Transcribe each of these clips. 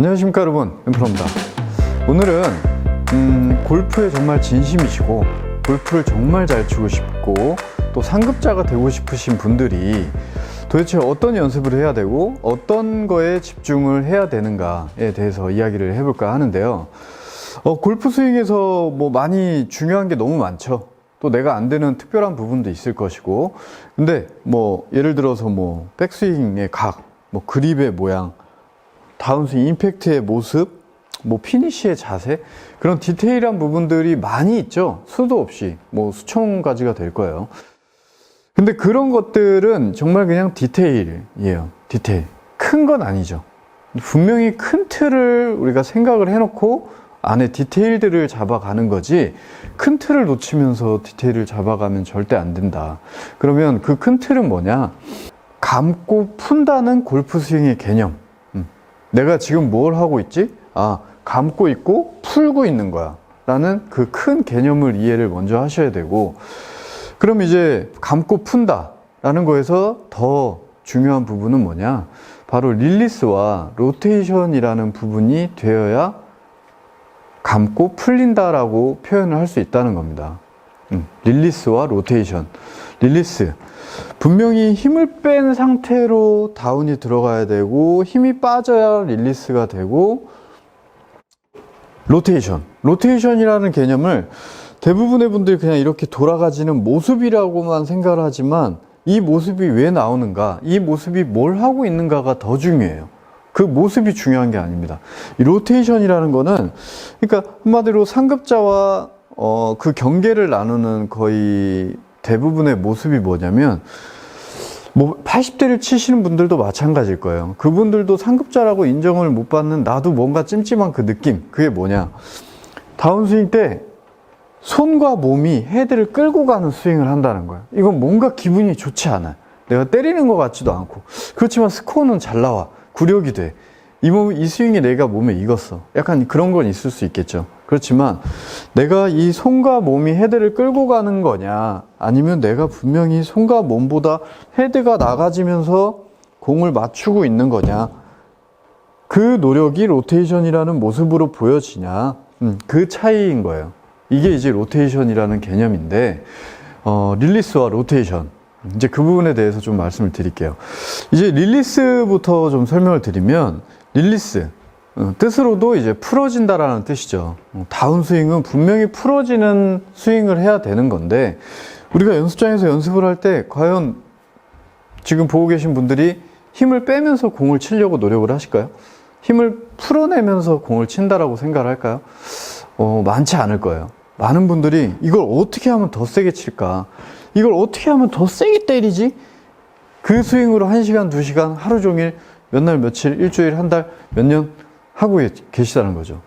안녕하십니까 여러분, 엠프로입니다. 오늘은 골프에 정말 진심이시고 골프를 정말 잘 치고 싶고 또 상급자가 되고 싶으신 분들이 도대체 어떤 연습을 해야 되고 어떤 거에 집중을 해야 되는가에 대해서 이야기를 해볼까 하는데요. 골프 스윙에서 많이 중요한 게 너무 많죠. 또 내가 안 되는 특별한 부분도 있을 것이고, 근데 예를 들어서 백스윙의 각, 그립의 모양, 다운스윙 임팩트의 모습, 피니쉬의 자세, 그런 디테일한 부분들이 많이 있죠. 수도 없이 수천 가지가 될 거예요. 근데 그런 것들은 정말 그냥 디테일이에요. 디테일. 큰 건 아니죠. 분명히 큰 틀을 우리가 생각을 해놓고 안에 디테일들을 잡아가는 거지, 큰 틀을 놓치면서 디테일을 잡아가면 절대 안 된다. 그러면 그 큰 틀은 뭐냐? 감고 푼다는 골프 스윙의 개념. 내가 지금 뭘 하고 있지? 감고 있고 풀고 있는 거야 라는 그 큰 개념을 이해를 먼저 하셔야 되고, 그럼 이제 감고 푼다 라는 거에서 더 중요한 부분은 뭐냐? 바로 릴리스와 로테이션이라는 부분이 되어야 감고 풀린다 라고 표현을 할 수 있다는 겁니다. 릴리스와 로테이션. 릴리스, 분명히 힘을 뺀 상태로 다운이 들어가야 되고 힘이 빠져야 릴리스가 되고, 로테이션이라는 개념을 대부분의 분들이 그냥 이렇게 돌아가지는 모습이라고만 생각을 하지만, 이 모습이 왜 나오는가, 이 모습이 뭘 하고 있는가가 더 중요해요. 그 모습이 중요한 게 아닙니다. 이 로테이션이라는 거는, 그러니까 한마디로 상급자와 그 경계를 나누는 거의 대부분의 모습이 뭐냐면, 80대를 치시는 분들도 마찬가지일 거예요. 그분들도 상급자라고 인정을 못 받는, 나도 뭔가 찜찜한 그 느낌, 그게 뭐냐? 다운스윙 때 손과 몸이 헤드를 끌고 가는 스윙을 한다는 거예요. 이건 뭔가 기분이 좋지 않아요. 내가 때리는 것 같지도 않고. 그렇지만 스코어는 잘 나와. 구력이 돼. 이 스윙이 내가 몸에 익었어. 약간 그런 건 있을 수 있겠죠. 그렇지만 내가 이 손과 몸이 헤드를 끌고 가는 거냐, 아니면 내가 분명히 손과 몸보다 헤드가 나가지면서 공을 맞추고 있는 거냐, 그 노력이 로테이션이라는 모습으로 보여지냐, 그 차이인 거예요. 이게 이제 로테이션이라는 개념인데, 릴리스와 로테이션, 이제 그 부분에 대해서 좀 말씀을 드릴게요. 이제 릴리스부터 좀 설명을 드리면, 릴리스, 뜻으로도 이제 풀어진다라는 뜻이죠. 다운스윙은 분명히 풀어지는 스윙을 해야 되는 건데, 우리가 연습장에서 연습을 할 때 과연 지금 보고 계신 분들이 힘을 빼면서 공을 치려고 노력을 하실까요? 힘을 풀어내면서 공을 친다라고 생각을 할까요? 많지 않을 거예요. 많은 분들이 이걸 어떻게 하면 더 세게 칠까? 이걸 어떻게 하면 더 세게 때리지? 그 스윙으로 1시간, 2시간, 하루 종일, 몇 날, 며칠, 일주일, 한 달, 몇 년 하고 계시다는 거죠.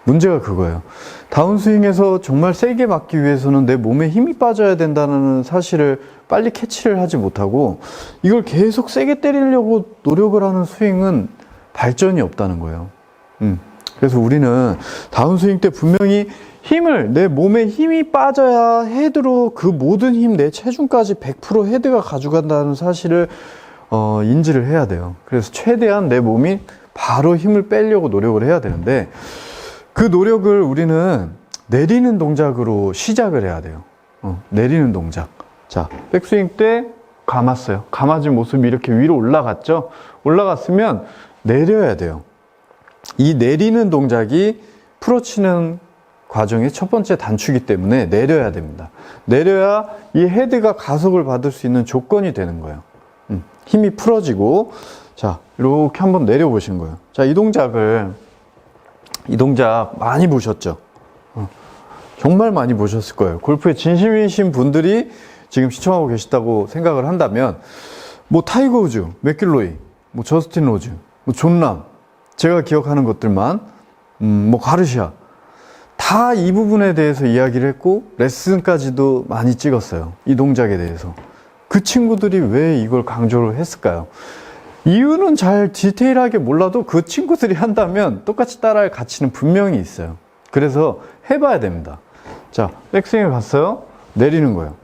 문제가 그거예요. 다운스윙에서 정말 세게 맞기 위해서는 내 몸에 힘이 빠져야 된다는 사실을 빨리 캐치를 하지 못하고, 이걸 계속 세게 때리려고 노력을 하는 스윙은 발전이 없다는 거예요. 그래서 우리는 다운스윙 때 분명히 내 몸에 힘이 빠져야 헤드로 그 모든 힘, 내 체중까지 100% 헤드가 가져간다는 사실을 인지를 해야 돼요. 그래서 최대한 내 몸이 바로 힘을 빼려고 노력을 해야 되는데, 그 노력을 우리는 내리는 동작으로 시작을 해야 돼요. 내리는 동작. 자, 백스윙 때 감았어요. 감아진 모습이 이렇게 위로 올라갔죠? 올라갔으면 내려야 돼요. 이 내리는 동작이 풀어치는 과정의 첫 번째 단추이기 때문에 내려야 됩니다. 내려야 이 헤드가 가속을 받을 수 있는 조건이 되는 거예요. 힘이 풀어지고, 자, 이렇게 한번 내려보신 거예요. 자, 이 동작 많이 보셨죠? 정말 많이 보셨을 거예요. 골프에 진심이신 분들이 지금 시청하고 계시다고 생각을 한다면, 타이거 우즈, 맥길로이, 저스틴 로즈, 존 람, 제가 기억하는 것들만, 가르시아, 다 이 부분에 대해서 이야기를 했고, 레슨까지도 많이 찍었어요. 이 동작에 대해서. 그 친구들이 왜 이걸 강조를 했을까요? 이유는 잘 디테일하게 몰라도 그 친구들이 한다면 똑같이 따라할 가치는 분명히 있어요. 그래서 해봐야 됩니다. 자, 백스윙을 갔어요. 내리는 거예요.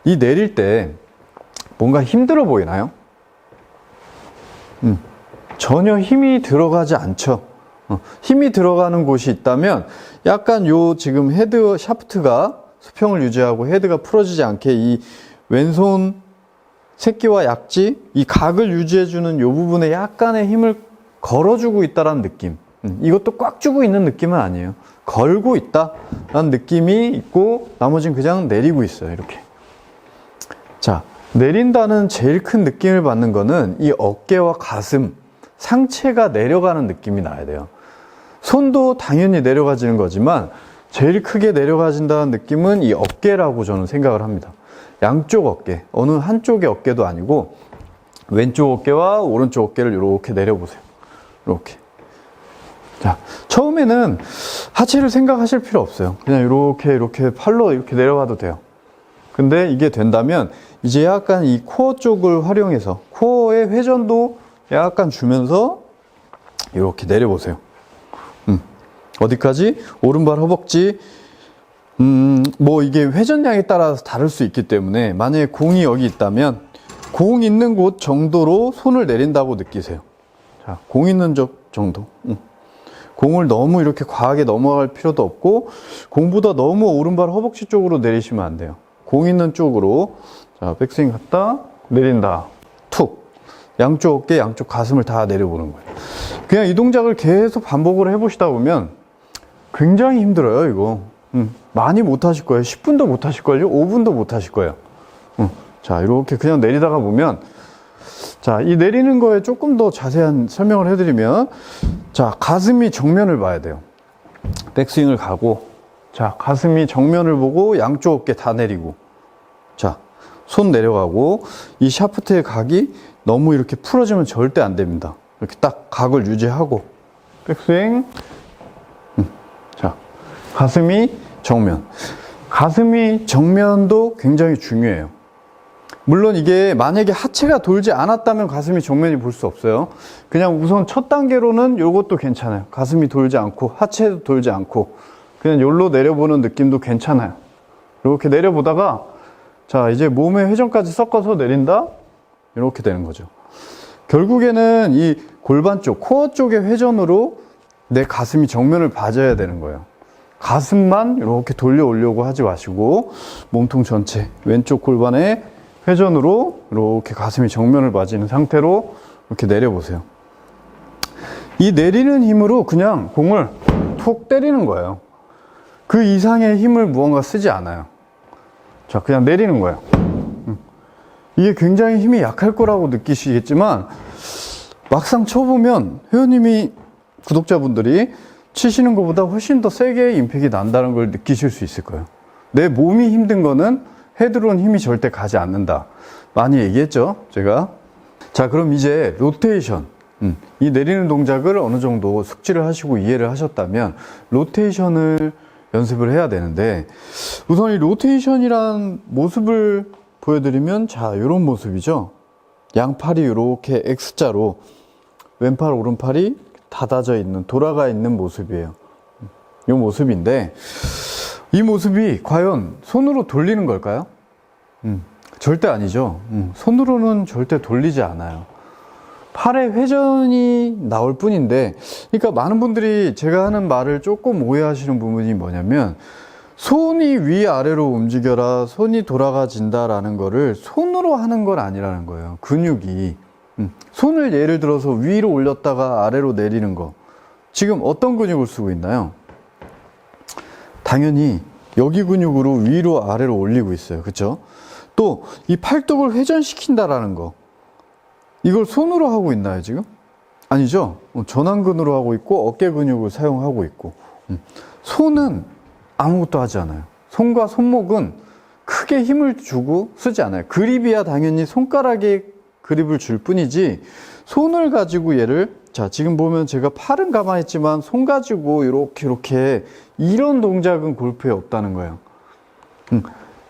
이 내릴 때 뭔가 힘들어 보이나요? 전혀 힘이 들어가지 않죠. 힘이 들어가는 곳이 있다면 약간 요 지금 헤드 샤프트가 수평을 유지하고 헤드가 풀어지지 않게 이 왼손 새끼와 약지, 이 각을 유지해주는 요 부분에 약간의 힘을 걸어주고 있다라는 느낌. 이것도 꽉 주고 있는 느낌은 아니에요. 걸고 있다라는 느낌이 있고 나머지는 그냥 내리고 있어요. 이렇게. 자, 내린다는 제일 큰 느낌을 받는 거는 이 어깨와 가슴, 상체가 내려가는 느낌이 나야 돼요. 손도 당연히 내려가지는 거지만 제일 크게 내려가진다는 느낌은 이 어깨라고 저는 생각을 합니다. 양쪽 어깨, 어느 한쪽의 어깨도 아니고 왼쪽 어깨와 오른쪽 어깨를 이렇게 내려보세요. 이렇게. 자, 처음에는 하체를 생각하실 필요 없어요. 그냥 이렇게 팔로 이렇게 내려가도 돼요. 근데 이게 된다면 이제 약간 이 코어 쪽을 활용해서 코어의 회전도 약간 주면서 이렇게 내려보세요. 어디까지? 오른발 허벅지. 뭐 이게 회전량에 따라서 다를 수 있기 때문에 만약에 공이 여기 있다면 공 있는 곳 정도로 손을 내린다고 느끼세요. 자, 공 있는 쪽 정도. 공을 너무 이렇게 과하게 넘어갈 필요도 없고 공보다 너무 오른발 허벅지 쪽으로 내리시면 안 돼요. 공 있는 쪽으로. 자, 백스윙 갔다 내린다. 툭. 양쪽 어깨, 양쪽 가슴을 다 내려보는 거예요. 그냥 이 동작을 계속 반복을 해보시다 보면 굉장히 힘들어요, 이거. 많이 못 하실 거예요. 10분도 못 하실걸요? 5분도 못 하실 거예요. 자, 이렇게 그냥 내리다가 보면, 자, 이 내리는 거에 조금 더 자세한 설명을 해드리면, 자, 가슴이 정면을 봐야 돼요. 백스윙을 가고, 자, 가슴이 정면을 보고 양쪽 어깨 다 내리고, 자, 손 내려가고, 이 샤프트의 각이 너무 이렇게 풀어지면 절대 안 됩니다. 이렇게 딱 각을 유지하고, 백스윙, 자, 가슴이 정면. 가슴이 정면도 굉장히 중요해요. 물론 이게 만약에 하체가 돌지 않았다면 가슴이 정면이 볼 수 없어요. 그냥 우선 첫 단계로는 이것도 괜찮아요. 가슴이 돌지 않고 하체도 돌지 않고 그냥 요로 내려보는 느낌도 괜찮아요. 이렇게 내려보다가 자, 이제 몸의 회전까지 섞어서 내린다? 이렇게 되는 거죠. 결국에는 이 골반 쪽, 코어 쪽의 회전으로 내 가슴이 정면을 봐줘야 되는 거예요. 가슴만 이렇게 돌려 오려고 하지 마시고 몸통 전체 왼쪽 골반의 회전으로 이렇게 가슴이 정면을 맞이는 상태로 이렇게 내려보세요. 이 내리는 힘으로 그냥 공을 툭 때리는 거예요. 그 이상의 힘을 무언가 쓰지 않아요. 자, 그냥 내리는 거예요. 이게 굉장히 힘이 약할 거라고 느끼시겠지만 막상 쳐보면 회원님이 구독자분들이 치시는 것보다 훨씬 더 세게 임팩이 난다는 걸 느끼실 수 있을 거예요. 내 몸이 힘든 거는 헤드로는 힘이 절대 가지 않는다. 많이 얘기했죠, 제가. 자, 그럼 이제 로테이션. 이 내리는 동작을 어느 정도 숙지를 하시고 이해를 하셨다면 로테이션을 연습을 해야 되는데 우선 이 로테이션이란 모습을 보여드리면 자, 이런 모습이죠. 양팔이 이렇게 X자로 왼팔, 오른팔이 닫아져 있는, 돌아가 있는 모습이에요. 이 모습인데 이 모습이 과연 손으로 돌리는 걸까요? 절대 아니죠. 손으로는 절대 돌리지 않아요. 팔의 회전이 나올 뿐인데, 그러니까 많은 분들이 제가 하는 말을 조금 오해하시는 부분이 뭐냐면 손이 위아래로 움직여라, 손이 돌아가진다라는 거를 손으로 하는 건 아니라는 거예요. 근육이. 손을 예를 들어서 위로 올렸다가 아래로 내리는 거. 지금 어떤 근육을 쓰고 있나요? 당연히 여기 근육으로 위로 아래로 올리고 있어요. 그쵸? 또 이 팔뚝을 회전시킨다라는 거. 이걸 손으로 하고 있나요, 지금? 아니죠. 전완근으로 하고 있고 어깨 근육을 사용하고 있고. 손은 아무것도 하지 않아요. 손과 손목은 크게 힘을 주고 쓰지 않아요. 그립이야 당연히 손가락에 그립을 줄 뿐이지 손을 가지고 얘를, 자, 지금 보면 제가 팔은 가만히 있지만 손 가지고 이렇게 이런 동작은 골프에 없다는 거예요.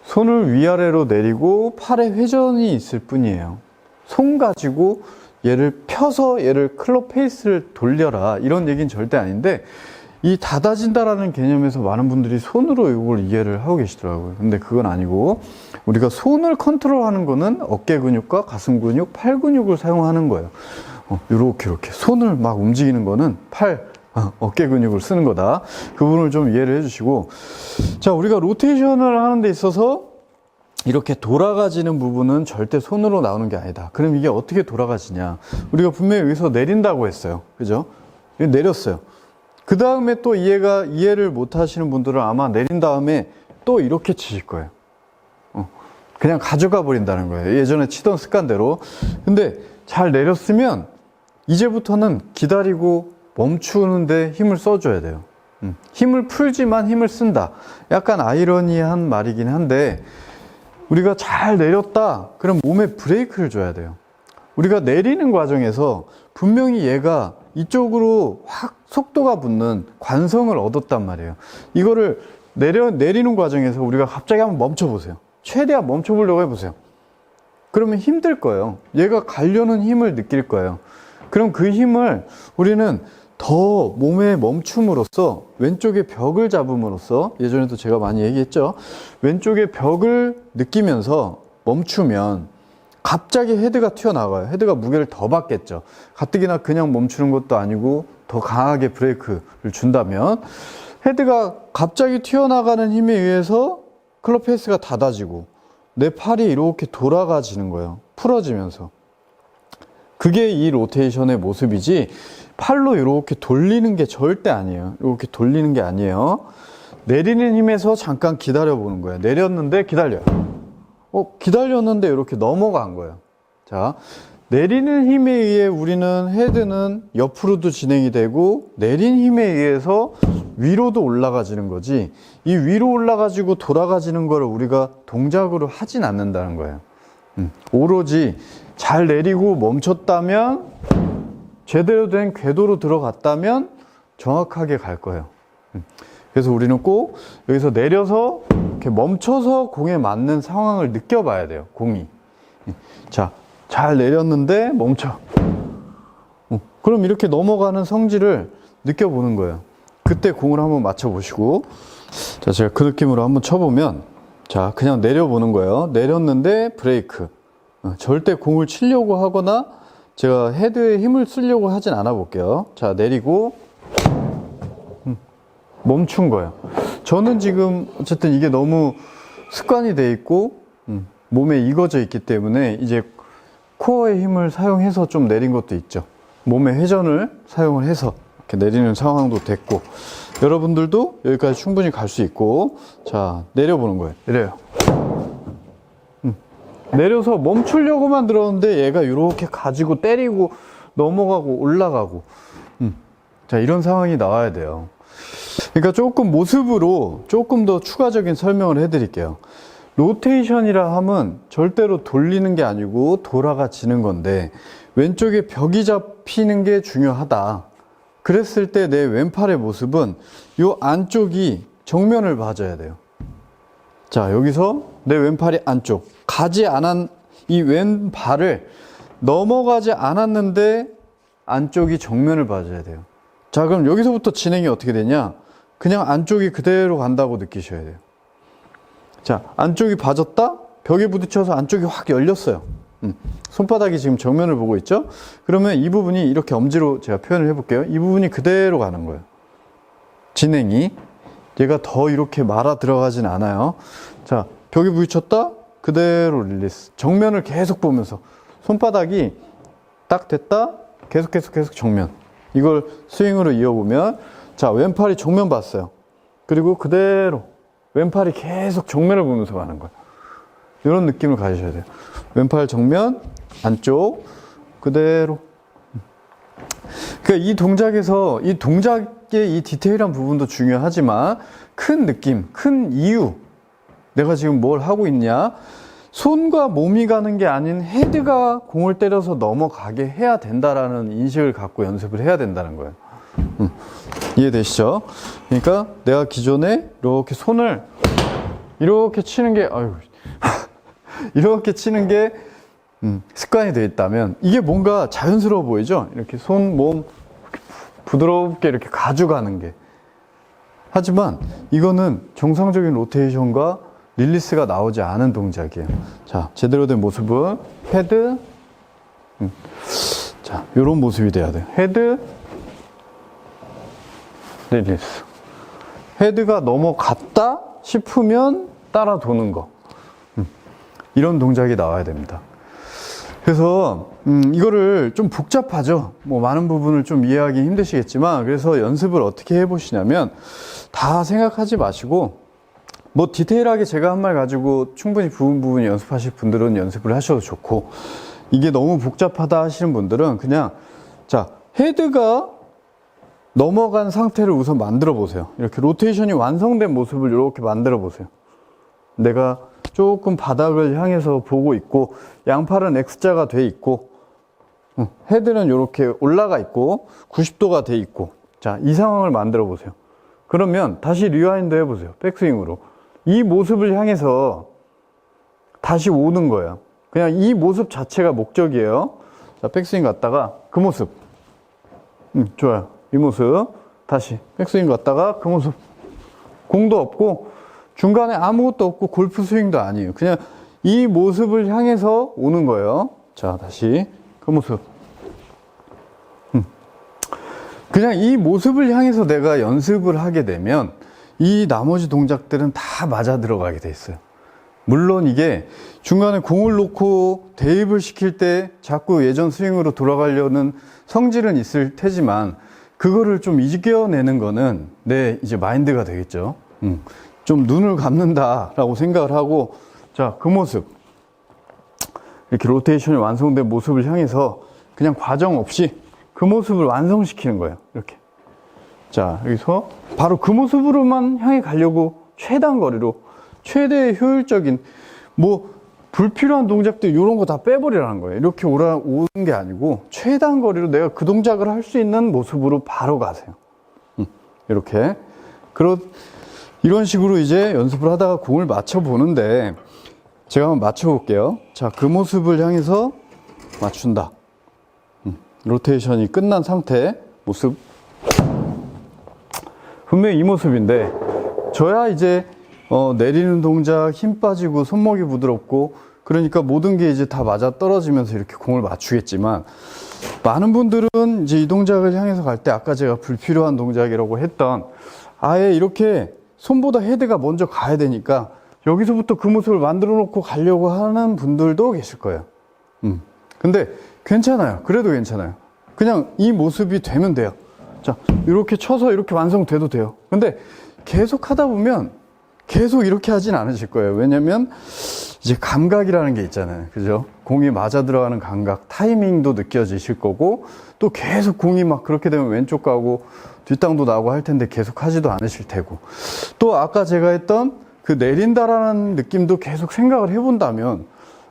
손을 위아래로 내리고 팔에 회전이 있을 뿐이에요. 손 가지고 얘를 펴서 얘를 클럽 페이스를 돌려라 이런 얘기는 절대 아닌데 이 닫아진다라는 개념에서 많은 분들이 손으로 이걸 이해를 하고 계시더라고요. 근데 그건 아니고 우리가 손을 컨트롤하는 거는 어깨 근육과 가슴 근육, 팔 근육을 사용하는 거예요. 이렇게 손을 막 움직이는 거는 팔, 어깨 근육을 쓰는 거다. 그 부분을 좀 이해를 해주시고, 자, 우리가 로테이션을 하는 데 있어서 이렇게 돌아가지는 부분은 절대 손으로 나오는 게 아니다. 그럼 이게 어떻게 돌아가지냐? 우리가 분명히 여기서 내린다고 했어요. 그죠? 내렸어요. 그 다음에 또 이해를 못 하시는 분들은 아마 내린 다음에 또 이렇게 치실 거예요. 그냥 가져가 버린다는 거예요. 예전에 치던 습관대로. 근데 잘 내렸으면 이제부터는 기다리고 멈추는데 힘을 써줘야 돼요. 힘을 풀지만 힘을 쓴다. 약간 아이러니한 말이긴 한데, 우리가 잘 내렸다. 그럼 몸에 브레이크를 줘야 돼요. 우리가 내리는 과정에서 분명히 얘가 이쪽으로 확 속도가 붙는 관성을 얻었단 말이에요. 이거를 내리는 과정에서 우리가 갑자기 한번 멈춰보세요. 최대한 멈춰보려고 해보세요. 그러면 힘들 거예요. 얘가 가려는 힘을 느낄 거예요. 그럼 그 힘을 우리는 더 몸에 멈춤으로써, 왼쪽의 벽을 잡음으로써, 예전에도 제가 많이 얘기했죠. 왼쪽의 벽을 느끼면서 멈추면 갑자기 헤드가 튀어나가요. 헤드가 무게를 더 받겠죠. 가뜩이나 그냥 멈추는 것도 아니고 더 강하게 브레이크를 준다면 헤드가 갑자기 튀어나가는 힘에 의해서 클럽 페이스가 닫아지고 내 팔이 이렇게 돌아가지는 거예요. 풀어지면서. 그게 이 로테이션의 모습이지, 팔로 이렇게 돌리는 게 절대 아니에요. 이렇게 돌리는 게 아니에요. 내리는 힘에서 잠깐 기다려 보는 거예요. 내렸는데 기다려요. 기다렸는데 이렇게 넘어간 거예요. 자, 내리는 힘에 의해 우리는 헤드는 옆으로도 진행이 되고, 내린 힘에 의해서 위로도 올라가지는 거지, 이 위로 올라가지고 돌아가지는 거를 우리가 동작으로 하진 않는다는 거예요. 오로지 잘 내리고 멈췄다면, 제대로 된 궤도로 들어갔다면 정확하게 갈 거예요. 그래서 우리는 꼭 여기서 내려서 이렇게 멈춰서 공에 맞는 상황을 느껴봐야 돼요. 공이. 자, 잘 내렸는데 멈춰. 그럼 이렇게 넘어가는 성질을 느껴보는 거예요. 그때 공을 한번 맞춰보시고, 자, 제가 그 느낌으로 한번 쳐보면, 자, 그냥 내려보는 거예요. 내렸는데 브레이크. 절대 공을 치려고 하거나 제가 헤드에 힘을 쓰려고 하진 않아 볼게요. 자, 내리고 멈춘 거예요. 저는 지금 어쨌든 이게 너무 습관이 돼 있고 몸에 익어져 있기 때문에 이제 코어의 힘을 사용해서 좀 내린 것도 있죠. 몸의 회전을 사용을 해서 이렇게 내리는 상황도 됐고, 여러분들도 여기까지 충분히 갈 수 있고, 자, 내려보는 거예요. 내려요. 내려서 멈추려고만 들었는데 얘가 이렇게 가지고 때리고 넘어가고 올라가고, 자, 이런 상황이 나와야 돼요. 그러니까 조금 모습으로 조금 더 추가적인 설명을 해드릴게요. 로테이션이라 함은 절대로 돌리는 게 아니고 돌아가지는 건데, 왼쪽에 벽이 잡히는 게 중요하다. 그랬을 때 내 왼팔의 모습은 이 안쪽이 정면을 봐줘야 돼요. 자, 여기서 내 왼팔이 안쪽, 가지 않은 이 왼발을 넘어가지 않았는데 안쪽이 정면을 봐줘야 돼요. 자, 그럼 여기서부터 진행이 어떻게 되냐? 그냥 안쪽이 그대로 간다고 느끼셔야 돼요. 자, 안쪽이 봐졌다? 벽에 부딪혀서 안쪽이 확 열렸어요. 손바닥이 지금 정면을 보고 있죠? 그러면 이 부분이 이렇게 엄지로 제가 표현을 해볼게요. 이 부분이 그대로 가는 거예요. 진행이. 얘가 더 이렇게 말아 들어가진 않아요. 자, 벽에 부딪혔다? 그대로 릴리스. 정면을 계속 보면서 손바닥이 딱 됐다? 계속 정면. 이걸 스윙으로 이어보면, 자, 왼팔이 정면 봤어요. 그리고 그대로 왼팔이 계속 정면을 보면서 가는 거예요. 이런 느낌을 가지셔야 돼요. 왼팔 정면, 안쪽, 그대로. 그러니까 이 동작에서, 이 동작의 이 디테일한 부분도 중요하지만, 큰 느낌, 큰 이유, 내가 지금 뭘 하고 있냐, 손과 몸이 가는 게 아닌 헤드가 공을 때려서 넘어가게 해야 된다라는 인식을 갖고 연습을 해야 된다는 거예요. 이해되시죠? 그러니까 내가 기존에 이렇게 손을 이렇게 치는 게, 이렇게 치는 게 습관이 되어 있다면, 이게 뭔가 자연스러워 보이죠? 이렇게 손, 몸 부드럽게 이렇게 가져가는 게. 하지만 이거는 정상적인 로테이션과 릴리스가 나오지 않은 동작이에요. 자, 제대로 된 모습은 헤드. 자, 요런 모습이 돼야 돼요. 헤드, 릴리스. 헤드가 넘어갔다 싶으면 따라 도는 거. 이런 동작이 나와야 됩니다. 그래서 이거를 좀 복잡하죠. 뭐 많은 부분을 좀 이해하기 힘드시겠지만, 그래서 연습을 어떻게 해보시냐면 다 생각하지 마시고, 뭐 디테일하게 제가 한 말 가지고 충분히 부분 연습하실 분들은 연습을 하셔도 좋고, 이게 너무 복잡하다 하시는 분들은 그냥, 자, 헤드가 넘어간 상태를 우선 만들어 보세요. 이렇게 로테이션이 완성된 모습을 이렇게 만들어 보세요. 내가 조금 바닥을 향해서 보고 있고, 양팔은 X자가 돼 있고, 헤드는 이렇게 올라가 있고 90도가 돼 있고, 자, 이 상황을 만들어 보세요. 그러면 다시 리와인드 해보세요. 백스윙으로 이 모습을 향해서 다시 오는 거예요. 그냥 이 모습 자체가 목적이에요. 자, 백스윙 갔다가 그 모습, 좋아요. 이 모습 다시 백스윙 갔다가 그 모습, 공도 없고 중간에 아무것도 없고 골프 스윙도 아니에요. 그냥 이 모습을 향해서 오는 거예요. 자, 다시 그 모습. 그냥 이 모습을 향해서 내가 연습을 하게 되면 이 나머지 동작들은 다 맞아 들어가게 돼 있어요. 물론 이게 중간에 공을 놓고 대입을 시킬 때 자꾸 예전 스윙으로 돌아가려는 성질은 있을 테지만, 그거를 좀 이겨내는 거는 내 이제 마인드가 되겠죠. 좀 눈을 감는다라고 생각을 하고, 자, 그 모습. 이렇게 로테이션이 완성된 모습을 향해서 그냥 과정 없이 그 모습을 완성시키는 거예요. 이렇게. 자, 여기서 바로 그 모습으로만 향해 가려고 최단 거리로, 최대 효율적인, 뭐 불필요한 동작들 이런 거 다 빼버리라는 거예요. 이렇게 오는 게 아니고 최단 거리로 내가 그 동작을 할 수 있는 모습으로 바로 가세요. 이렇게. 이런 식으로 이제 연습을 하다가 공을 맞춰 보는데, 제가 한번 맞춰 볼게요. 자, 그 모습을 향해서 맞춘다. 로테이션이 끝난 상태 모습. 분명히 이 모습인데, 저야 이제 내리는 동작 힘 빠지고 손목이 부드럽고, 그러니까 모든 게 이제 다 맞아 떨어지면서 이렇게 공을 맞추겠지만, 많은 분들은 이제 이 동작을 향해서 갈 때 아까 제가 불필요한 동작이라고 했던, 아예 이렇게 손보다 헤드가 먼저 가야 되니까 여기서부터 그 모습을 만들어 놓고 가려고 하는 분들도 계실 거예요. 근데 괜찮아요. 그래도 괜찮아요. 그냥 이 모습이 되면 돼요. 자, 이렇게 쳐서 이렇게 완성돼도 돼요. 근데 계속 하다 보면 계속 이렇게 하진 않으실 거예요. 왜냐면 이제 감각이라는 게 있잖아요. 그죠? 공이 맞아 들어가는 감각, 타이밍도 느껴지실 거고, 또 계속 공이 막 그렇게 되면 왼쪽 가고 뒷땅도 나고 할 텐데 계속 하지도 않으실 테고, 또 아까 제가 했던 그 내린다라는 느낌도 계속 생각을 해본다면,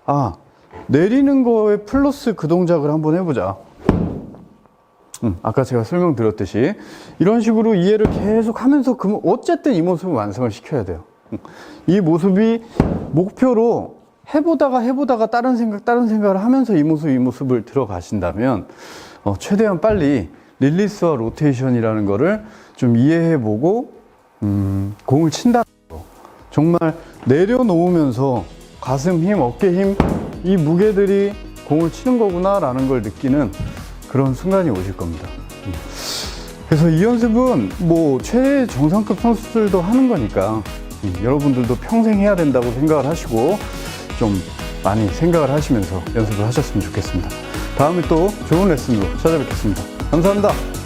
아, 내리는 거에 플러스 그 동작을 한번 해보자. 아까 제가 설명드렸듯이 이런 식으로 이해를 계속 하면서 어쨌든 이 모습을 완성을 시켜야 돼요. 이 모습이 목표로 해보다가 다른 생각을 하면서 이 모습을 들어가신다면, 최대한 빨리 릴리스와 로테이션이라는 거를 좀 이해해보고, 공을 친다는 거. 정말 내려놓으면서 가슴 힘, 어깨 힘, 이 무게들이 공을 치는 거구나 라는 걸 느끼는 그런 순간이 오실 겁니다. 그래서 이 연습은 뭐 최대 정상급 선수들도 하는 거니까, 여러분들도 평생 해야 된다고 생각을 하시고 좀 많이 생각을 하시면서 연습을 하셨으면 좋겠습니다. 다음에 또 좋은 레슨으로 찾아뵙겠습니다. 감사합니다.